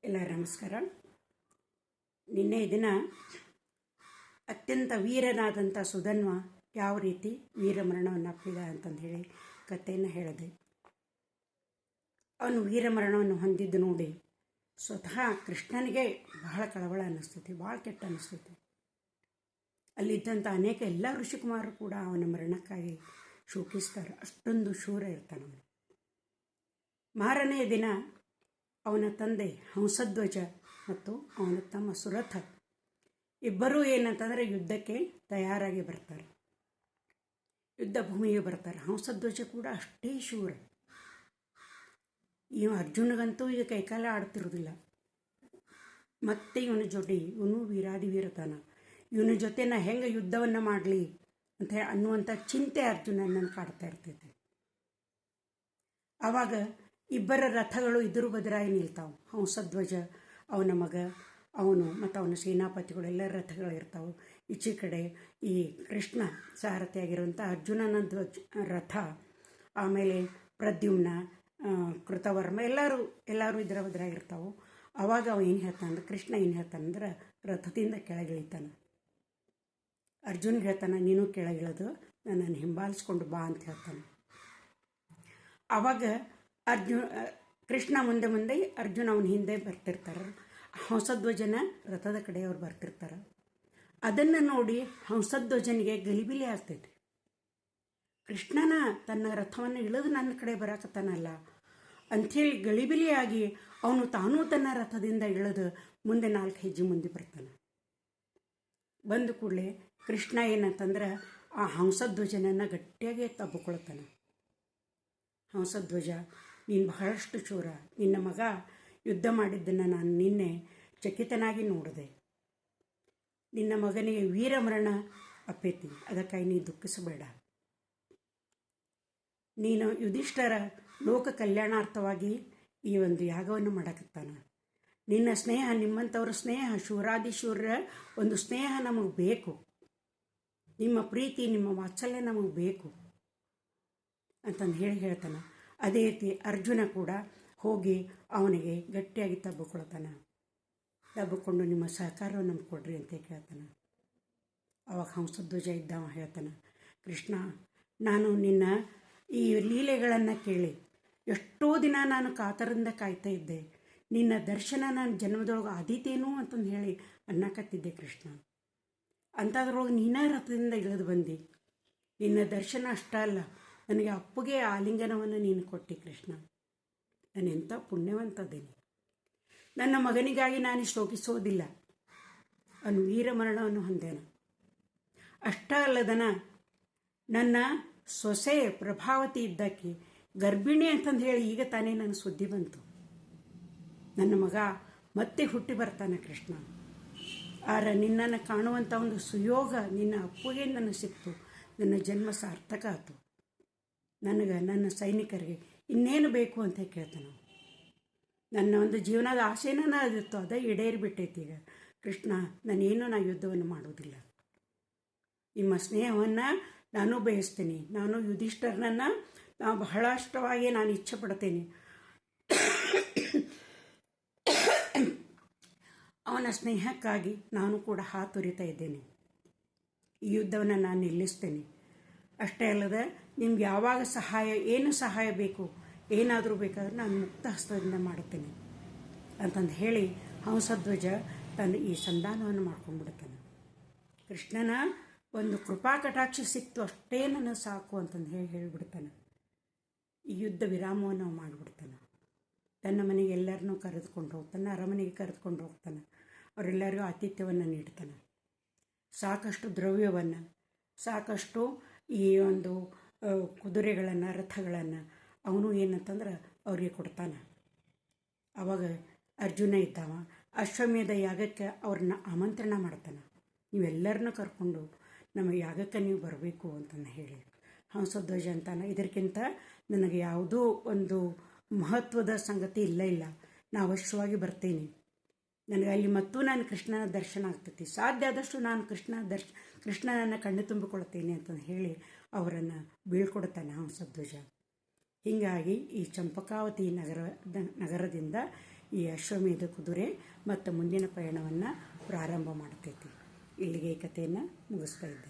ಎಲ್ಲ ನಮಸ್ಕಾರ. ನಿನ್ನೆ ದಿನ ಅತ್ಯಂತ ವೀರನಾದಂಥ ಸುಧನ್ವ ಯಾವ ರೀತಿ ವೀರಮರಣವನ್ನು ಅಪ್ಪಿದ ಅಂತಂದು ಹೇಳಿ ಕಥೆಯನ್ನು ಹೇಳಿದೆ. ಅವನು ವೀರಮರಣವನ್ನು ಹೊಂದಿದ್ದು ನೋಡಿ ಸ್ವತಃ ಕೃಷ್ಣನಿಗೆ ಬಹಳ ಕಳವಳ ಅನ್ನಿಸ್ತೈತಿ, ಭಾಳ ಕೆಟ್ಟ ಅನ್ನಿಸ್ತೈತಿ. ಅಲ್ಲಿದ್ದಂಥ ಅನೇಕ ಎಲ್ಲ ಋಷಿಕುಮಾರರು ಕೂಡ ಅವನ ಮರಣಕ್ಕಾಗಿ ಶೋಕಿಸ್ತಾರೆ. ಅಷ್ಟೊಂದು ಶೂರ ಇರ್ತಾನವನು. ಮಾರನೆಯ ದಿನ ಅವನ ತಂದೆ ಹಂಸಧ್ವಜ ಮತ್ತು ಅವನ ತಮ್ಮ ಸುರಥ ಇಬ್ಬರೂ ಏನಂತಂದರೆ ಯುದ್ಧಕ್ಕೆ ತಯಾರಾಗಿ ಬರ್ತಾರೆ, ಯುದ್ಧ ಭೂಮಿಗೆ ಬರ್ತಾರೆ. ಹಂಸಧ್ವಜ ಕೂಡ ಅಷ್ಟೇ ಶೂರ. ಇವ ಅರ್ಜುನಗಂತೂ ಈಗ ಕೈಕಾಲ ಆಡ್ತಿರೋದಿಲ್ಲ. ಮತ್ತೆ ಇವನ ಜೊತೆ ಇವನು ವೀರಾದಿ ವೀರತಾನ, ಇವನ ಜೊತೆ ನಾ ಹೆಂಗೆ ಯುದ್ಧವನ್ನು ಮಾಡಲಿ ಅಂತ ಅನ್ನುವಂಥ ಚಿಂತೆ ಅರ್ಜುನನನ್ನು ಕಾಡ್ತಾ ಇರ್ತೈತೆ. ಆವಾಗ ಇಬ್ಬರ ರಥಗಳು ಇದುರು ಬದರಾಗಿ ನಿಲ್ತಾವೆ. ಹಂಸಧ್ವಜ ಅವನ ಮಗ, ಅವನು ಮತ್ತು ಅವನ ಸೇನಾಪತಿಗಳು ಎಲ್ಲ ರಥಗಳಿರ್ತಾವೆ. ಈಚೆ ಕಡೆ ಈ ಕೃಷ್ಣ ಸಾರಥಿಯಾಗಿರುವಂಥ ಅರ್ಜುನನ ರಥ, ಆಮೇಲೆ ಪ್ರದ್ಯುಮ್ನ, ಕೃತವರ್ಮ ಎಲ್ಲರೂ ಇದರ ಬದರಾಗಿರ್ತಾವೆ. ಆವಾಗ ಅವ ಏನು ಹೇಳ್ತಾನೆ, ಕೃಷ್ಣ ಏನು ಹೇಳ್ತಾನಂದ್ರೆ ರಥದಿಂದ ಕೆಳಗಿಳಿತಾನೆ. ಅರ್ಜುನ್ಗೆ ಹೇಳ್ತಾನೆ, ನೀನು ಕೆಳಗಿಳಿದು ನನ್ನನ್ನು ಹಿಂಬಾಲಿಸ್ಕೊಂಡು ಬಾ ಅಂತ ಹೇಳ್ತಾನೆ. ಆವಾಗ ಕೃಷ್ಣ ಮುಂದೆ ಅರ್ಜುನ ಅವನ ಹಿಂದೆ ಬರ್ತಿರ್ತಾರೆ. ಹಂಸಧ್ವಜನ ರಥದ ಕಡೆಯವ್ರು ಬರ್ತಿರ್ತಾರೆ. ಅದನ್ನು ನೋಡಿ ಹಂಸಧ್ವಜನಿಗೆ ಗಲಿಬಿಲಿ ಆಗ್ತೈತಿ. ಕೃಷ್ಣನ ತನ್ನ ರಥವನ್ನು ಇಳಿದು ನನ್ನ ಕಡೆ ಬರಾಕತ್ತಾನಲ್ಲ ಅಂಥೇಳಿ ಗಲಿಬಿಲಿಯಾಗಿ ಅವನು ತಾನೂ ತನ್ನ ರಥದಿಂದ ಇಳಿದು ಮುಂದೆ 4 ಹೆಜ್ಜೆ ಮುಂದೆ ಬರ್ತಾನೆ. ಬಂದ ಕೂಡಲೇ ಕೃಷ್ಣ ಏನಂತಂದ್ರೆ ಆ ಹಂಸಧ್ವಜನನ್ನು ಗಟ್ಟಿಯಾಗಿ ತಬ್ಬಿಕೊಳ್ತಾನೆ. ಹಂಸಧ್ವಜ, ನೀನು ಬಹಳಷ್ಟು ಚೂರ, ನಿನ್ನ ಮಗ ಯುದ್ಧ ಮಾಡಿದ್ದನ್ನು ನಾನು ನಿನ್ನೆ ಚಕಿತನಾಗಿ ನೋಡಿದೆ. ನಿನ್ನ ಮಗನಿಗೆ ವೀರಮರಣ ಅಪ್ಪೈತಿ, ಅದಕ್ಕಾಗಿ ನೀನು ದುಃಖಿಸಬೇಡ. ನೀನು ಯುಧಿಷ್ಠರ ಲೋಕ ಕಲ್ಯಾಣಾರ್ಥವಾಗಿ ಈ ಒಂದು ಯಾಗವನ್ನು ಮಾಡಕತ್ತಾನ. ನಿನ್ನ ಸ್ನೇಹ, ನಿಮ್ಮಂಥವ್ರ ಸ್ನೇಹ, ಶೂರಾದಿ ಶೂರ್ಯ ಒಂದು ಸ್ನೇಹ ನಮಗೆ ಬೇಕು. ನಿಮ್ಮ ಪ್ರೀತಿ, ನಿಮ್ಮ ವಾತ್ಸಲ್ಯ ನಮಗೆ ಬೇಕು ಅಂತಂದು ಹೇಳ್ತಾನೆ. ಅದೇ ರೀತಿ ಅರ್ಜುನ ಕೂಡ ಹೋಗಿ ಅವನಿಗೆ ಗಟ್ಟಿಯಾಗಿ ತಬ್ಬಿಕೊಳ್ತಾನೆ. ತಬ್ಬಿಕೊಂಡು ನಿಮ್ಮ ಸಹಕಾರವನ್ನು ನಮ್ಗೆ ಕೊಡ್ರಿ ಅಂತ ಕೇಳ್ತಾನೆ. ಅವಾಗ ಹಂಸಧ್ವಜ ಇದ್ದವ ಹೇಳ್ತಾನೆ, ಕೃಷ್ಣ, ನಾನು ನಿನ್ನ ಈ ಲೀಲೆಗಳನ್ನು ಕೇಳಿ ಎಷ್ಟೋ ದಿನ ನಾನು ಕಾತರದಿಂದ ಕಾಯ್ತಾ ಇದ್ದೆ. ನಿನ್ನ ದರ್ಶನ ನಾನು ಜನ್ಮದೊಳಗೆ ಆದೀತೇನು ಅಂತಂದು ಹೇಳಿ ಅನ್ನಕತ್ತಿದ್ದೆ ಕೃಷ್ಣ. ಅಂಥದ್ರೊಳಗೆ ನೀನೇ ರಥದಿಂದ ಇಳಿದು ಬಂದು ನಿನ್ನ ದರ್ಶನ ಅಷ್ಟ ಅಲ್ಲ, ನನಗೆ ಅಪ್ಪಗೆ ಆಲಿಂಗನವನ್ನು ನೀನು ಕೊಟ್ಟಿ ಕೃಷ್ಣ. ನಾನು ಎಂಥ ಪುಣ್ಯವಂತದೇನೆ. ನನ್ನ ಮಗನಿಗಾಗಿ ನಾನು ಶೋಕಿಸೋದಿಲ್ಲ. ಅವನು ವೀರಮರಣವನ್ನು ಹೊಂದೇನ. ಅಷ್ಟ ಅಲ್ಲದನ ನನ್ನ ಸೊಸೆ ಪ್ರಭಾವತಿ ಇದ್ದಕ್ಕೆ ಗರ್ಭಿಣಿ ಅಂತಂದು ಹೇಳಿ ಈಗ ತಾನೇ ನನ್ನ ಸುದ್ದಿ ಬಂತು. ನನ್ನ ಮಗ ಮತ್ತೆ ಹುಟ್ಟಿ ಬರ್ತಾನೆ ಕೃಷ್ಣ. ನಿನ್ನನ್ನು ಕಾಣುವಂಥ ಒಂದು ಸುಯೋಗ ನಿನ್ನ ಅಪ್ಪಗೆ ನನಗೆ ಸಿಕ್ತು. ನನ್ನ ಜನ್ಮ ಸಾರ್ಥಕ ಆಯಿತು. ನನ್ನ ಸೈನಿಕರಿಗೆ ಇನ್ನೇನು ಬೇಕು ಅಂತ ಕೇಳ್ತಾನೆ. ನನ್ನ ಒಂದು ಜೀವನದ ಆಸೆನ ಅದಿತ್ತು, ಅದೇ ಈಡೇರಿಬಿಟ್ಟೈತಿ. ಈಗ ಕೃಷ್ಣ, ನಾ ಯುದ್ಧವನ್ನು ಮಾಡುವುದಿಲ್ಲ. ನಿಮ್ಮ ಸ್ನೇಹವನ್ನು ನಾನು ಬಯಸ್ತೀನಿ. ನಾನು ಯುಧಿಷ್ಠರನನ್ನು ಬಹಳಷ್ಟವಾಗಿ ನಾನು ಇಚ್ಛೆ ಪಡ್ತೇನೆ. ಅವನ ಸ್ನೇಹಕ್ಕಾಗಿ ನಾನು ಕೂಡ ಹಾತೊರಿತಾ ಇದ್ದೇನೆ. ಈ ಯುದ್ಧವನ್ನು ನಾನು ನಿಲ್ಲಿಸ್ತೇನೆ. ಅಷ್ಟೇ ಅಲ್ಲದೆ ನಿಮ್ಗೆ ಯಾವಾಗ ಏನು ಸಹಾಯ ಬೇಕು, ಏನಾದರೂ ಬೇಕಾದ್ರೆ ನಾನು ಮುಕ್ತ ಹಸ್ತದಿಂದ ಮಾಡುತ್ತೇನೆ ಅಂತಂದು ಹೇಳಿ ಹಂಸಧ್ವಜ ತನ್ನ ಈ ಸಂಧಾನವನ್ನು ಮಾಡ್ಕೊಂಡ್ಬಿಡ್ತಾನೆ. ಕೃಷ್ಣನ ಒಂದು ಕೃಪಾ ಕಟಾಕ್ಷ ಸಿಕ್ತು, ಅಷ್ಟೇ ನನ್ನ ಸಾಕು ಅಂತಂದು ಹೇಳಿಬಿಡ್ತಾನೆ. ಈ ಯುದ್ಧ ವಿರಾಮವನ್ನು ಮಾಡಿಬಿಡ್ತಾನೆ. ತನ್ನ ಮನೆಗೆ ಎಲ್ಲರನ್ನೂ ಕರೆದುಕೊಂಡು ಹೋಗ್ತಾನೆ, ಅರಮನೆಗೆ ಕರೆದುಕೊಂಡು ಹೋಗ್ತಾನೆ. ಅವರೆಲ್ಲರಿಗೂ ಆತಿಥ್ಯವನ್ನು ನೀಡ್ತಾನೆ. ಸಾಕಷ್ಟು ದ್ರವ್ಯವನ್ನು, ಸಾಕಷ್ಟು ಈ ಒಂದು ಕುದುರೆಗಳನ್ನು, ರಥಗಳನ್ನು ಅವನು ಏನಂತಂದ್ರೆ ಅವ್ರಿಗೆ ಕೊಡ್ತಾನೆ. ಆವಾಗ ಅರ್ಜುನ ಇದ್ದಾವ ಅಶ್ವಮೇಧ ಯಾಗಕ್ಕೆ ಅವ್ರನ್ನ ಆಮಂತ್ರಣ ಮಾಡ್ತಾನೆ. ನೀವೆಲ್ಲರನ್ನೂ ಕರ್ಕೊಂಡು ನಮ್ಮ ಯಾಗಕ್ಕೆ ನೀವು ಬರಬೇಕು ಅಂತಂದು ಹೇಳಿ. ಹಂಸಧ್ವಜ ಅಂತಾನೆ, ಇದಕ್ಕಿಂತ ನನಗೆ ಯಾವುದೂ ಒಂದು ಮಹತ್ವದ ಸಂಗತಿ ಇಲ್ಲ, ನಾ ಅವಶ್ಯವಾಗಿ ಬರ್ತೀನಿ. ನನಗೆ ಅಲ್ಲಿ ಮತ್ತು ನಾನು ಕೃಷ್ಣನ ದರ್ಶನ ಆಗ್ತೈತಿ. ಸಾಧ್ಯ ಆದಷ್ಟು ನಾನು ಕೃಷ್ಣನನ್ನು ಕಣ್ಣು ತುಂಬಿಕೊಳ್ತೀನಿ ಅಂತಂದು ಹೇಳಿ ಅವರನ್ನು ಬೀಳ್ಕೊಡ್ತಾನೆ ಹಂಸಧ್ವಜ. ಹೀಗಾಗಿ ಈ ಚಂಪಕಾವತಿ ನಗರದಿಂದ ಈ ಅಶ್ವಮೇಧ ಕುದುರೆ ಮತ್ತು ಮುಂದಿನ ಪಯಣವನ್ನು ಪ್ರಾರಂಭ ಮಾಡ್ತೈತಿ. ಇಲ್ಲಿಗೆ ಈ ಕಥೆಯನ್ನು ಮುಗಿಸ್ತಾ ಇದ್ದೆ.